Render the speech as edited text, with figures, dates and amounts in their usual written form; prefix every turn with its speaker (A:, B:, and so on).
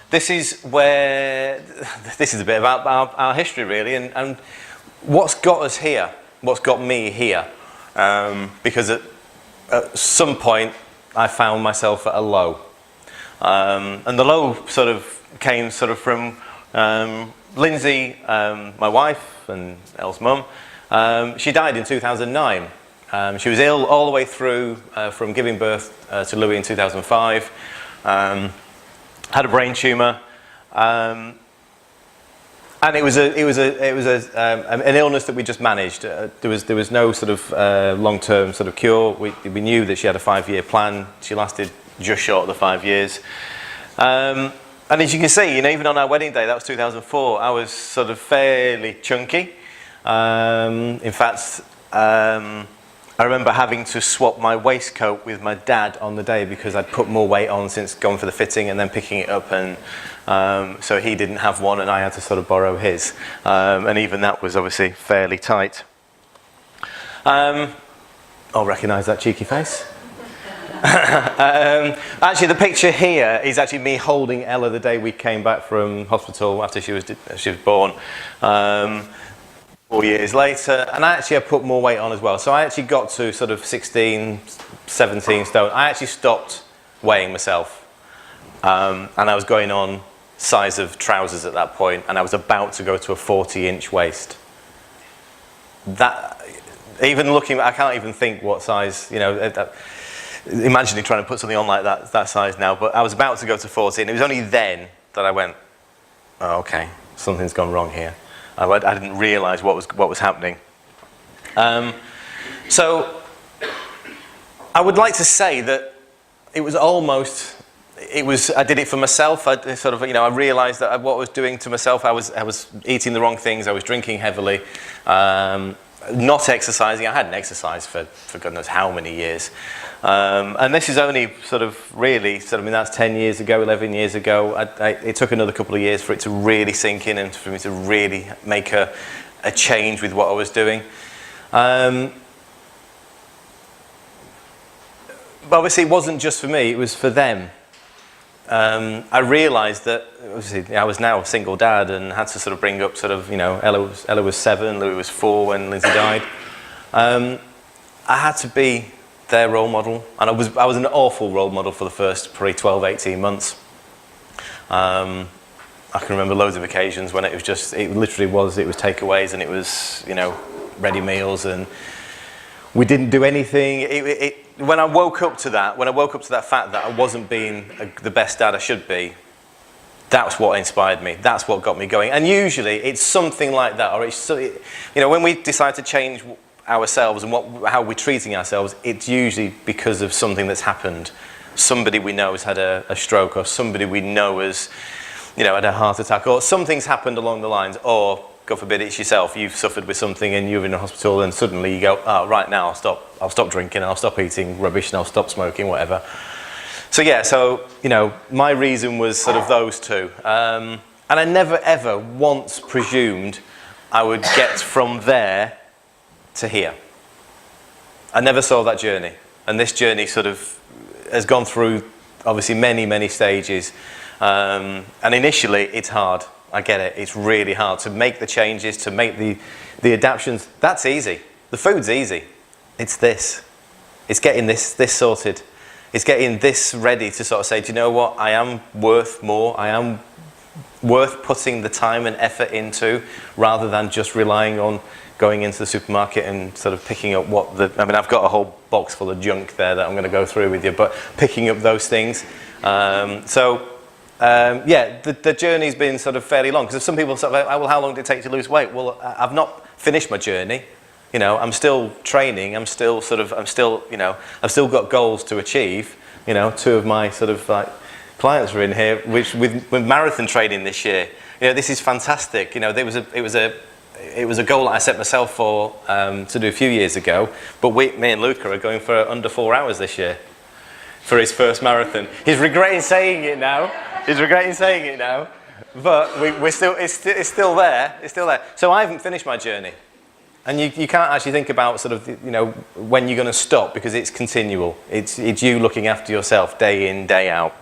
A: This is where, this is a bit about our history really, and what's got us here, what's got me here. Because at some point I found myself at a low. And the low sort of came sort of from Lindsay, my wife and Elle's mum. She died in 2009. She was ill all the way through from giving birth to Louis in 2005. Had a brain tumour, and it was an illness that we just managed. There was no sort of long-term sort of cure. We knew that she had a 5-year plan. She lasted just short of the 5 years. And as you can see, even on our wedding day, that was 2004, I was sort of fairly chunky. In fact, I remember having to swap my waistcoat with my dad on the day because I'd put more weight on since going for the fitting and then picking it up, and so he didn't have one and I had to sort of borrow his. And even that was obviously fairly tight. I'll recognise that cheeky face. Actually, the picture here is actually me holding Ella the day we came back from hospital after she was born. 4 years later, and I put more weight on as well. So I actually got to sort of 16, 17 stone. I actually stopped weighing myself, and I was going on size of trousers at that point, and I was about to go to a 40-inch waist. That, even looking, I can't even think what size, imagining trying to put something on like that size now, but I was about to go to 40, and it was only then that I went, oh, okay, something's gone wrong here. I didn't realise what was happening. So I would like to say that it was almost, I did it for myself. I realised that what I was doing to myself, I was eating the wrong things. I was drinking heavily, not exercising. I hadn't exercised for God knows how many years. And this is only that's 10 years ago, 11 years ago. It took another couple of years for it to really sink in and for me to really make a change with what I was doing. But obviously it wasn't just for me, it was for them. I realised that obviously I was now a single dad and had to sort of bring up Ella was 7, Louis was 4 when Lindsay died. I had to be their role model, and I was an awful role model for the first probably 12, 18 months. I can remember loads of occasions when it was takeaways and it was, ready meals, and we didn't do anything. When I woke up to that fact that I wasn't being the best dad I should be, that's what inspired me. That's what got me going. And usually it's something like that, or when we decide to change ourselves and how we're treating ourselves, it's usually because of something that's happened. Somebody we know has had a stroke, or somebody we know has, had a heart attack, or something's happened along the lines, or God forbid it's yourself, you've suffered with something and you're in a hospital, and suddenly you go, oh, right now I'll stop drinking, I'll stop eating rubbish, and I'll stop smoking, whatever. So my reason was sort of those two. And I never ever once presumed I would get from there to here. I never saw that journey, and this journey sort of has gone through obviously many, many stages, and initially it's hard. I get it, it's really hard to make the changes, to make the adaptations. That's easy. The food's easy. It's this. It's getting this sorted. It's getting this ready to sort of say, do you know what, I am worth more. I am worth putting the time and effort into, rather than just relying on going into the supermarket and sort of picking up I've got a whole box full of junk there that I'm going to go through with you, but picking up those things. The journey's been sort of fairly long, because some people sort of, well, how long did it take to lose weight? Well, I've not finished my journey. I'm still training. I've still got goals to achieve. 2 of my sort of clients are in here, which with marathon training this year. This is fantastic. It was a goal that I set myself for to do a few years ago, but me and Luca are going for under 4 hours this year for his first marathon. He's regretting saying it now. But it's still there. It's still there. So I haven't finished my journey, and you can't actually think about sort of when you're going to stop, because it's continual. It's you looking after yourself day in, day out.